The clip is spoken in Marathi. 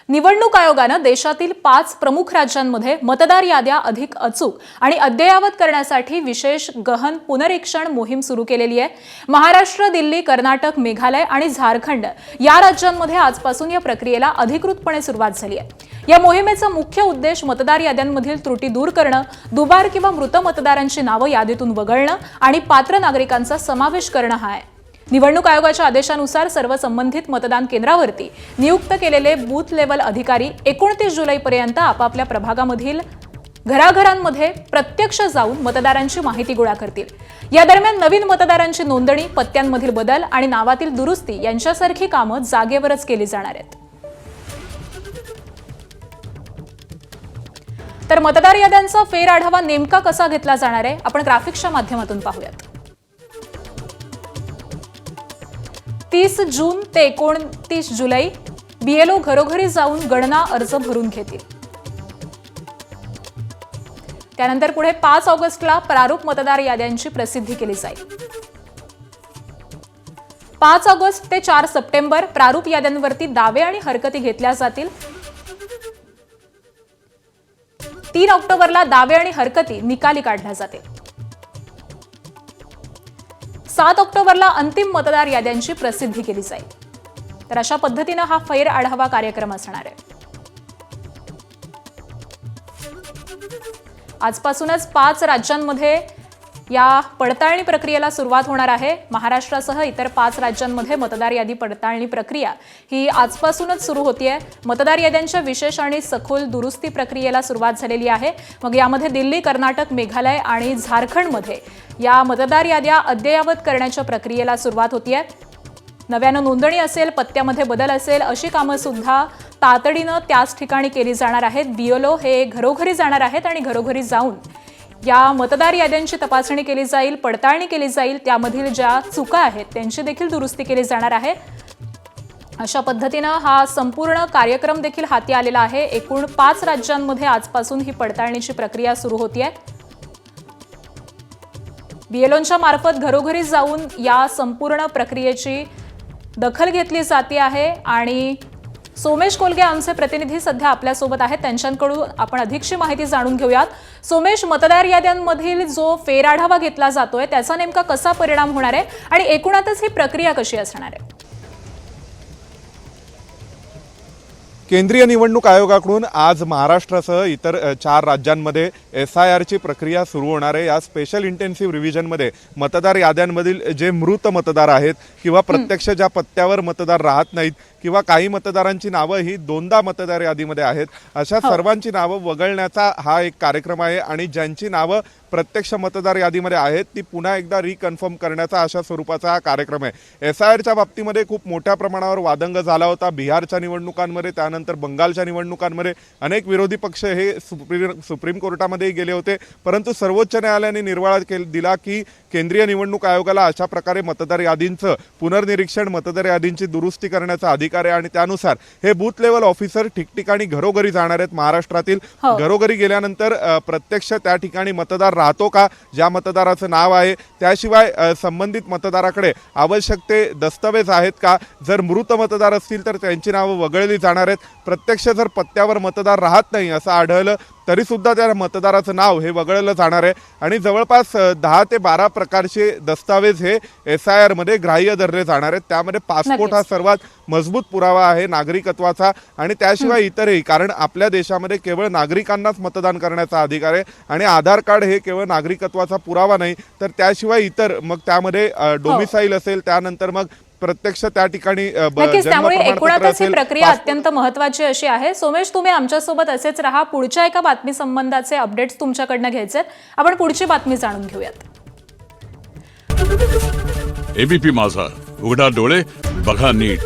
निवडणूक आयोगानं देशातील 5 प्रमुख राज्यांमध्ये मतदार याद्या अधिक अचूक आणि अद्ययावत करण्यासाठी विशेष गहन पुनरीक्षण मोहीम सुरू केलेली आहे। महाराष्ट्र, दिल्ली, कर्नाटक, मेघालय आणि झारखंड या राज्यांमध्ये आजपासून या प्रक्रियेला अधिकृतपणे सुरुवात झाली आहे। या मोहिमेचा मुख्य उद्देश मतदार याद्यांमधील त्रुटी दूर करणं, दुबार किंवा मृत मतदारांची नावं यादीतून वगळणं आणि पात्र नागरिकांचा समावेश करणं हा आहे। निवडणूक आयोगाच्या आदेशानुसार सर्व संबंधित मतदान केंद्रावरती नियुक्त केलेले बूथ लेवल अधिकारी 29 जुलैपर्यंत आपापल्या प्रभागामधील घराघरांमध्ये प्रत्यक्ष जाऊन मतदारांची माहिती गोळा करतील। या दरम्यान नवीन मतदारांची नोंदणी, पत्त्यांमधील बदल आणि नावातील दुरुस्ती यांच्यासारखी कामं जागेवरच केली जाणार आहेत। तर मतदार याद्यांचा फेर आढावा नेमका कसा घेतला जाणार आहे, आपण ग्राफिक्सच्या माध्यमातून पाहूयात। 30 जून ते 29 जुलै बीएलओ घरोघरी जाऊन गणना अर्ज भरून घेतील। त्यानंतर पुढे 5 ऑगस्टला प्रारूप मतदार याद्यांची प्रसिद्धी केली जाईल। 5 ऑगस्ट ते 4 सप्टेंबर प्रारूप याद्यांवरती दावे आणि हरकती घेतल्या जातील। 3 ऑक्टोबरला दावे आणि हरकती निकाली काढल्या जातील। 7 ऑक्टोबरला अंतिम मतदार याद्यांची प्रसिद्धी केली जाईल। तर अशा पद्धतीने हा फेर आढावा कार्यक्रम असणार आहे। आजपासूनच 5 राज्यांमध्ये या पडताळणी प्रक्रियेला सुरुवात होणार आहे। महाराष्ट्रासह इतर 5 राज्यांमध्ये मतदार यादी पडताळणी प्रक्रिया ही आजपासूनच सुरू होतीये। मतदार याद्यांच्या विशेष आणि सखोल दुरुस्ती प्रक्रियेला सुरुवात झालेली आहे। मग यामध्ये दिल्ली, कर्नाटक, मेघालय आणि झारखंडमध्ये या मतदार याद्या अद्ययावत करण्याच्या प्रक्रियेला सुरुवात होतीये। नव्यानं नोंदणी असेल, पत्त्यामध्ये बदल असेल अशी कामं सुद्धा तातडीनं त्याच ठिकाणी केली जाणार आहेत। बीएलओ हे घरोघरी जाणार आहेत आणि घरोघरी जाऊन या मतदार याद्यांची तपासणी केली जाईल, पडताळणी केली जाईल, त्यामधील ज्या चुका आहेत त्यांची देखील दुरुस्ती केली जाणार आहे। अशा पद्धतीनं हा संपूर्ण कार्यक्रम देखील हाती आलेला आहे। एकूण 5 राज्यांमध्ये आजपासून ही पडताळणीची प्रक्रिया सुरू होतीये। बीएलओंच्या मार्फत घरोघरी जाऊन या संपूर्ण प्रक्रियेची दखल घेतली जाते आहे आणि सोमेश कोलगे आमचे प्रतिनिधी सध्या आपल्यासोबत आहेत, त्यांच्याकडून आपण अधिकची माहिती जाणून घेऊयात। सोमेश, मतदार याद्यांमधील जो फेर आढावा घेतला जातोय त्याचा नेमका कसा परिणाम होणार आहे आणि एकूणातच ही प्रक्रिया कशी असणार आहे? केंद्रीय निवडणूक आयोगाकडून आज महाराष्ट्रासह इतर 4 राज्यांमध्ये SIRची प्रक्रिया सुरू होणार आहे। या स्पेशल इंटेन्सिव्ह रिव्हिजनमध्ये मतदार याद्यांमधील जे मृत मतदार आहेत किंवा प्रत्यक्ष ज्या पत्त्यावर मतदार राहत नाहीत किंवा काही मतदारांची नावं ही 2दा मतदार यादीमध्ये आहेत, अशा सर्वांची नावं वगळण्याचा हा एक कार्यक्रम आहे आणि ज्यांची नावं प्रत्यक्ष मतदार यादीमध्ये आहेत ती पुन्हा एकदा रिकन्फर्म करण्याचा अशा स्वरूपाचा हा कार्यक्रम आहे। SIRच्या बाबतीमध्ये खूप मोठ्या प्रमाणावर वादंग झाला होता। बिहारच्या निवडणुकांमध्ये, त्यानंतर बंगालच्या निवडणुकांमध्ये अनेक विरोधी पक्ष हे सुप्रीम कोर्टामध्ये गेले होते, परंतु सर्वोच्च न्यायालयाने निर्वाळा दिला की केंद्रीय निवडणूक आयोगाला अशा प्रकारे मतदार यादींचं पुनर्निरीक्षण, मतदार यादींची दुरुस्ती करण्याचा अधिकार आहे आणि त्यानुसार हे बूथ लेवल ऑफिसर ठिकठिकाणी घरोघरी जाणार आहेत। महाराष्ट्रातील घरोघरी गेल्यानंतर प्रत्यक्ष त्या ठिकाणी मतदार राहतो का, ज्या मतदाराचं नाव आहे, त्याशिवाय संबंधित मतदाराकडे आवश्यक ते दस्तावेज आहेत का, जर मृत मतदार असतील तर त्यांची नावं वगळली जाणार आहेत। प्रत्यक्ष जर पत्त्यावर मतदार राहत नाही असं आढळलं तरी सुद्धा त्या मतदाराचं नाव हे वगळलं जाणार आहे आणि जवळपास 10 ते 12 प्रकारचे दस्तावेज हे SIR मध्ये ग्राह्य धरले जाणार आहेत। त्यामध्ये पासपोर्ट हा सर्वात मजबूत पुरावा आहे नागरिकत्वाचा आणि त्याशिवाय इतरही, कारण आपल्या देशामध्ये केवळ नागरिकांनाच मतदान करण्याचा अधिकार आहे आणि आधार कार्ड हे केवळ नागरिकत्वाचा पुरावा नाही तर त्याशिवाय इतर, मग त्यामध्ये डोमिसाईल असेल, त्यानंतर मग प्रत्यक्ष त्या ठिकाणी त्यामुळे एकूणातच ही प्रक्रिया अत्यंत महत्त्वाची अशी आहे। सोमेश, तुम्ही आमच्यासोबत असेच राहा, पुढच्या एका बातमी संबंधाचे अपडेट्स तुमच्याकडनं घ्यायचे आहेत। आपण पुढची बातमी जाणून घेऊयात। ABP माझा, उघडा डोळे बघा नीट।